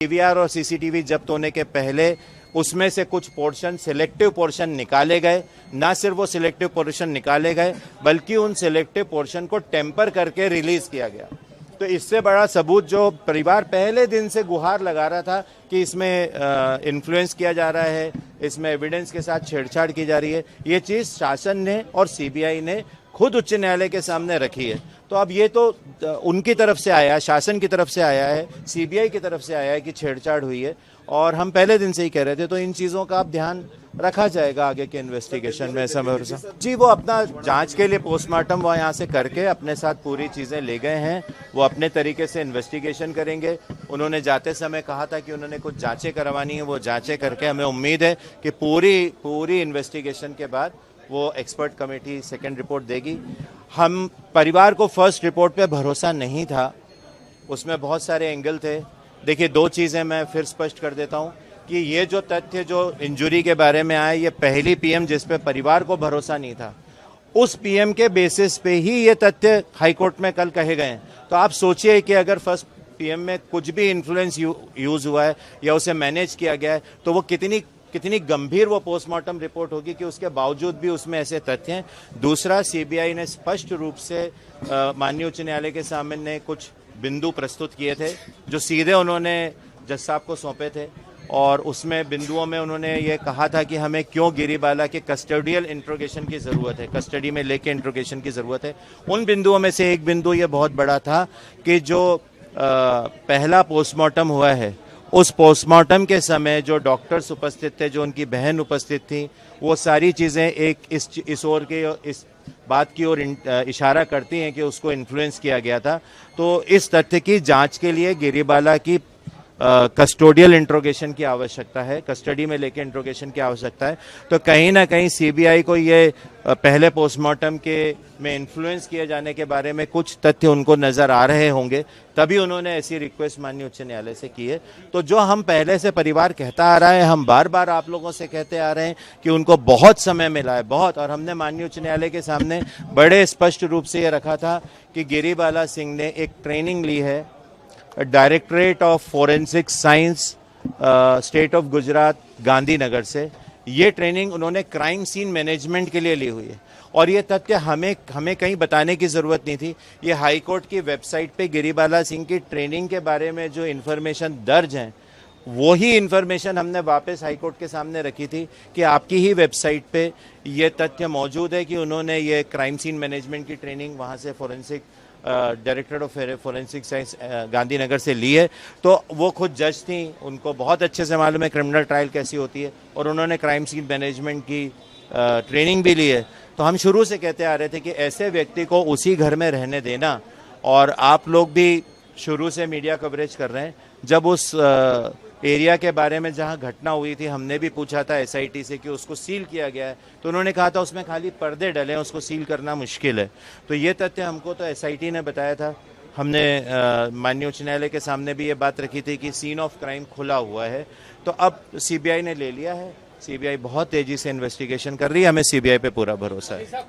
DVR और CCTV जब्त होने के पहले उसमें से कुछ पोर्शन, सिलेक्टिव पोर्शन निकाले गए। ना सिर्फ वो सिलेक्टिव पोर्शन निकाले गए बल्कि उन सिलेक्टिव पोर्शन को टेम्पर करके रिलीज किया गया। तो इससे बड़ा सबूत जो परिवार पहले दिन से गुहार लगा रहा था कि इसमें इन्फ्लुएंस किया जा रहा है, इसमें एविडेंस के साथ छेड़छाड़ की जा रही है, ये चीज़ शासन ने और सीबीआई ने खुद उच्च न्यायालय के सामने रखी है। तो अब ये तो उनकी तरफ से आया, शासन की तरफ से आया है, सीबीआई की तरफ से आया है कि छेड़छाड़ हुई है, और हम पहले दिन से ही कह रहे थे। तो इन चीज़ों का अब ध्यान रखा जाएगा आगे के इन्वेस्टिगेशन में। समय जी वो अपना जांच के लिए पोस्टमार्टम वो यहाँ से करके अपने साथ पूरी चीज़ें ले गए हैं। वो अपने तरीके से इन्वेस्टिगेशन करेंगे। उन्होंने जाते समय कहा था कि उन्होंने कुछ जांचें करवानी है, वो जांचें करके हमें उम्मीद है कि पूरी इन्वेस्टिगेशन के बाद वो एक्सपर्ट कमेटी सेकेंड रिपोर्ट देगी। हम परिवार को फर्स्ट रिपोर्ट पे भरोसा नहीं था, उसमें बहुत सारे एंगल थे। देखिए, दो चीज़ें मैं फिर स्पष्ट कर देता हूँ कि ये जो तथ्य जो इंजरी के बारे में आए, ये पहली पीएम जिस पे परिवार को भरोसा नहीं था, उस पीएम के बेसिस पे ही ये तथ्य हाईकोर्ट में कल कहे गए हैं। तो आप सोचिए कि अगर फर्स्ट पीएम में कुछ भी इन्फ्लुएंस यूज़ हुआ है या उसे मैनेज किया गया है तो वो कितनी गंभीर वो पोस्टमार्टम रिपोर्ट होगी कि उसके बावजूद भी उसमें ऐसे तथ्य हैं। दूसरा, सीबीआई ने स्पष्ट रूप से माननीय उच्च न्यायालय के सामने कुछ बिंदु प्रस्तुत किए थे जो सीधे उन्होंने जज साहब को सौंपे थे, और उसमें बिंदुओं में उन्होंने ये कहा था कि हमें क्यों गिरीबाला के कस्टोडियल इंट्रोगेशन की ज़रूरत है, कस्टडी में लेके इंट्रोगेशन की ज़रूरत है। उन बिंदुओं में से एक बिंदु ये बहुत बड़ा था कि जो पहला पोस्टमार्टम हुआ है, उस पोस्टमार्टम के समय जो डॉक्टर्स उपस्थित थे, जो उनकी बहन उपस्थित थी, वो सारी चीज़ें एक इस बात की ओर इशारा करती हैं कि उसको इन्फ्लुएंस किया गया था। तो इस तथ्य की जांच के लिए गिरीबाला की कस्टोडियल इंट्रोगेशन की आवश्यकता है, कस्टडी में लेके इंट्रोगेशन की आवश्यकता है। तो कहीं ना कहीं सीबीआई को ये पहले पोस्टमार्टम के में इन्फ्लुएंस किए जाने के बारे में कुछ तथ्य उनको नज़र आ रहे होंगे, तभी उन्होंने ऐसी रिक्वेस्ट माननीय उच्च न्यायालय से की है। तो जो हम पहले से परिवार कहता आ रहा है, हम बार बार आप लोगों से कहते आ रहे हैं कि उनको बहुत समय मिला है, बहुत, और हमने माननीय उच्च न्यायालय के सामने बड़े स्पष्ट रूप से ये रखा था कि गिरीबाला सिंह ने एक ट्रेनिंग ली है directorate of forensic science state of Gujarat Gandhinagar से। ये ट्रेनिंग उन्होंने क्राइम सीन मैनेजमेंट के लिए ली हुई है, और ये तथ्य हमें कहीं बताने की ज़रूरत नहीं थी। ये हाई कोर्ट की वेबसाइट पे गिरीबाला सिंह की ट्रेनिंग के बारे में जो इन्फॉर्मेशन दर्ज हैं, वही इन्फॉर्मेशन हमने वापस हाई कोर्ट के सामने रखी थी कि आपकी ही वेबसाइट पे ये तथ्य मौजूद है कि उन्होंने ये क्राइम सीन मैनेजमेंट की ट्रेनिंग वहाँ से forensic director of forensic science Gandhinagar से ली है। तो वो खुद जज थी, उनको बहुत अच्छे से मालूम है क्रिमिनल ट्रायल कैसी होती है, और उन्होंने क्राइम सीन मैनेजमेंट की ट्रेनिंग भी ली है। तो हम शुरू से कहते आ रहे थे कि ऐसे व्यक्ति को उसी घर में रहने देना, और आप लोग भी शुरू से मीडिया कवरेज कर रहे हैं। जब उस एरिया के बारे में जहां घटना हुई थी, हमने भी पूछा था एसआईटी से कि उसको सील किया गया है, तो उन्होंने कहा था उसमें खाली पर्दे डले हैं, उसको सील करना मुश्किल है। तो ये तथ्य हमको तो एसआईटी ने बताया था। हमने माननीय उच्च न्यायालय के सामने भी ये बात रखी थी कि सीन ऑफ क्राइम खुला हुआ है। तो अब सीबीआई ने ले लिया है, सीबीआई बहुत तेज़ी से इन्वेस्टिगेशन कर रही है, हमें सीबीआई पे पूरा भरोसा है।